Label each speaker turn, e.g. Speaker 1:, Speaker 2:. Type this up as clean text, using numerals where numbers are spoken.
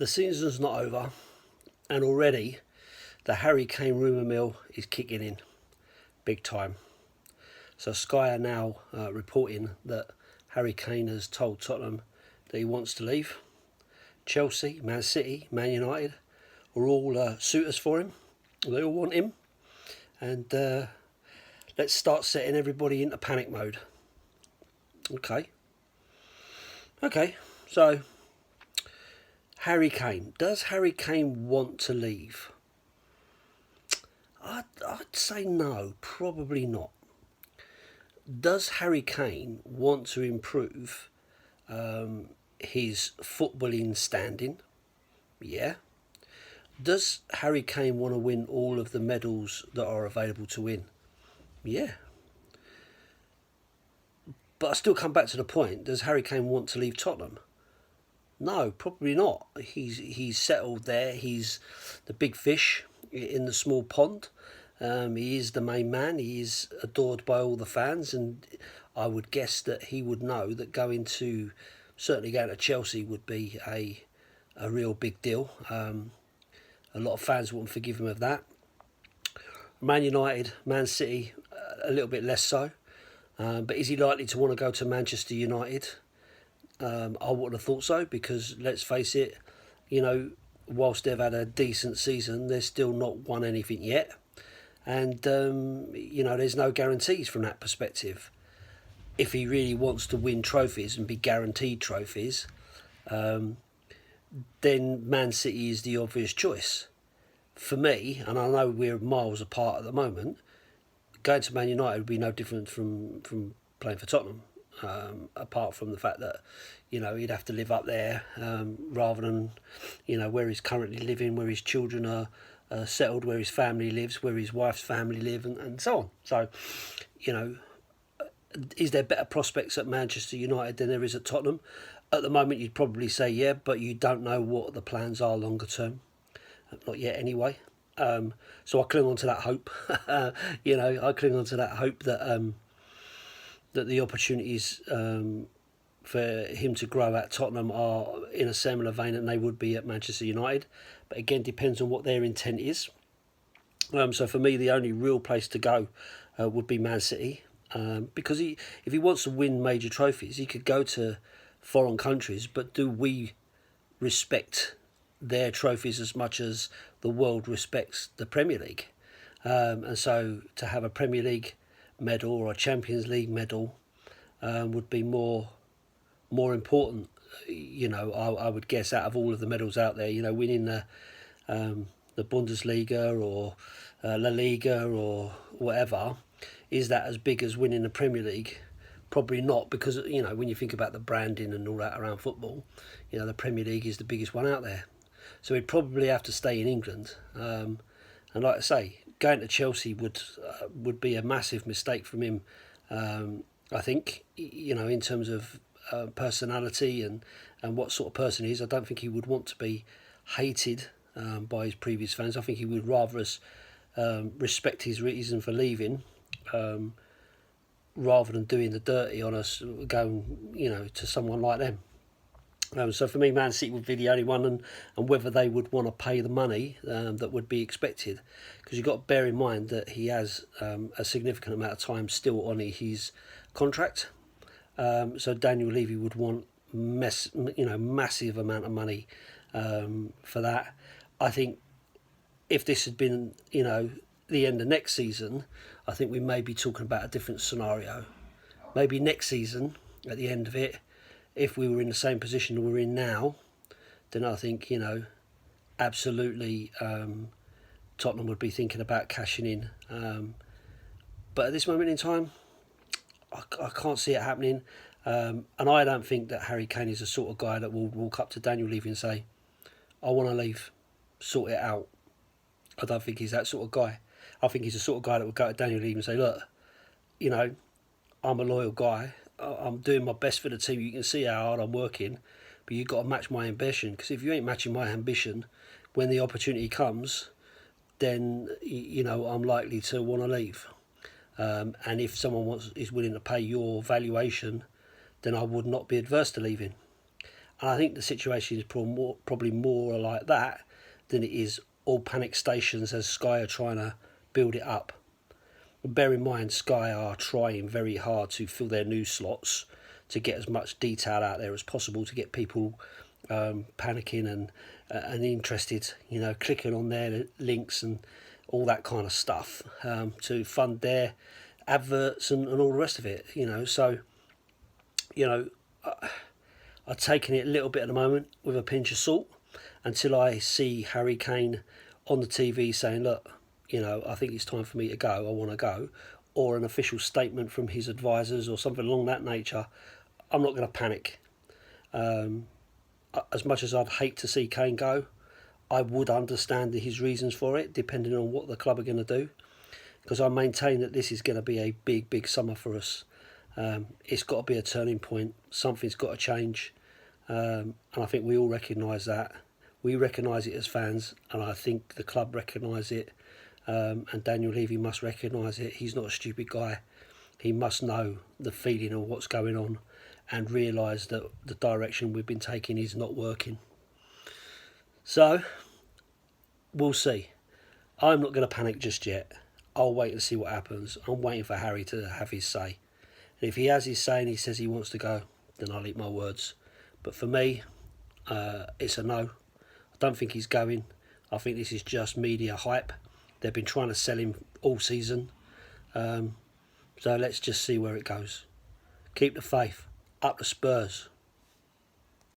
Speaker 1: The season's not over, and already the Harry Kane rumour mill is kicking in big time. So Sky are now reporting that Harry Kane has told Tottenham that he wants to leave. Chelsea, Man City, Man United are all suitors for him. They all want him. And let's start setting everybody into panic mode. Okay, so Harry Kane. Does Harry Kane want to leave? I'd say no, probably not. Does Harry Kane want to improve his footballing standing? Yeah. Does Harry Kane want to win all of the medals that are available to win? Yeah. But I still come back to the point, does Harry Kane want to leave Tottenham? No, probably not. He's settled there. He's the big fish in the small pond. He is the main man. He is adored by all the fans, and I would guess that he would know that certainly going to Chelsea would be a real big deal. A lot of fans wouldn't forgive him of that. Man United, Man City, a little bit less so. But is he likely to want to go to Manchester United? I wouldn't have thought so, because let's face it, whilst they've had a decent season, they're still not won anything yet. And, there's no guarantees from that perspective. If he really wants to win trophies and be guaranteed trophies, then Man City is the obvious choice. For me, and I know we're miles apart at the moment, going to Man United would be no different from playing for Tottenham, apart from the fact that, he'd have to live up there rather than, where he's currently living, where his children are settled, where his family lives, where his wife's family live, and so on. So, is there better prospects at Manchester United than there is at Tottenham? At the moment, you'd probably say yeah, but you don't know what the plans are longer term. Not yet, anyway. So I cling on to that hope. I cling on to that hope that that the opportunities for him to grow at Tottenham are in a similar vein than they would be at Manchester United. But again, depends on what their intent is. So for me, the only real place to go would be Man City, because if he wants to win major trophies, he could go to foreign countries. But do we respect their trophies as much as the world respects the Premier League? And so to have a Premier League medal or a Champions League medal would be more important, I would guess, out of all of the medals out there. Winning the Bundesliga or La Liga or whatever, is that as big as winning the Premier League? Probably not, because when you think about the branding and all that around football, the Premier League is the biggest one out there. So he'd probably have to stay in England. And like I say, going to Chelsea would be a massive mistake from him. I think, in terms of personality and what sort of person he is, I don't think he would want to be hated by his previous fans. I think he would rather respect his reason for leaving, rather than doing the dirty on us, going, to someone like them. So for me, Man City would be the only one, and whether they would want to pay the money that would be expected, because you've got to bear in mind that he has a significant amount of time still on his contract. So Daniel Levy would want massive amount of money for that. I think if this had been the end of next season, I think we may be talking about a different scenario. Maybe next season, at the end of it, if we were in the same position we're in now, then I think, absolutely Tottenham would be thinking about cashing in. But at this moment in time, I can't see it happening. And I don't think that Harry Kane is the sort of guy that will walk up to Daniel Levy and say, I want to leave, sort it out. I don't think he's that sort of guy. I think he's the sort of guy that would go to Daniel Levy and say, look, I'm a loyal guy. I'm doing my best for the team. You can see how hard I'm working, but you've got to match my ambition. Because if you ain't matching my ambition, when the opportunity comes, then I'm likely to want to leave. And if someone is willing to pay your valuation, then I would not be adverse to leaving. And I think the situation is probably more like that than it is all panic stations as Sky are trying to build it up. Bear in mind, Sky are trying very hard to fill their news slots to get as much detail out there as possible to get people panicking and interested, clicking on their links and all that kind of stuff to fund their adverts and all the rest of it. So I've taken it a little bit at the moment with a pinch of salt until I see Harry Kane on the TV saying, look, I think it's time for me to go, I want to go, or an official statement from his advisors or something along that nature. I'm not going to panic. As much as I'd hate to see Kane go, I would understand his reasons for it, depending on what the club are going to do, because I maintain that this is going to be a big, big summer for us. It's got to be a turning point. Something's got to change, and I think we all recognise that. We recognise it as fans, and I think the club recognise it. And Daniel Levy must recognise it. He's not a stupid guy. He must know the feeling of what's going on and realise that the direction we've been taking is not working. So, we'll see. I'm not going to panic just yet. I'll wait and see what happens. I'm waiting for Harry to have his say. And if he has his say and he says he wants to go, then I'll eat my words. But for me, it's a no. I don't think he's going. I think this is just media hype. They've been trying to sell him all season. So let's just see where it goes. Keep the faith. Up the Spurs.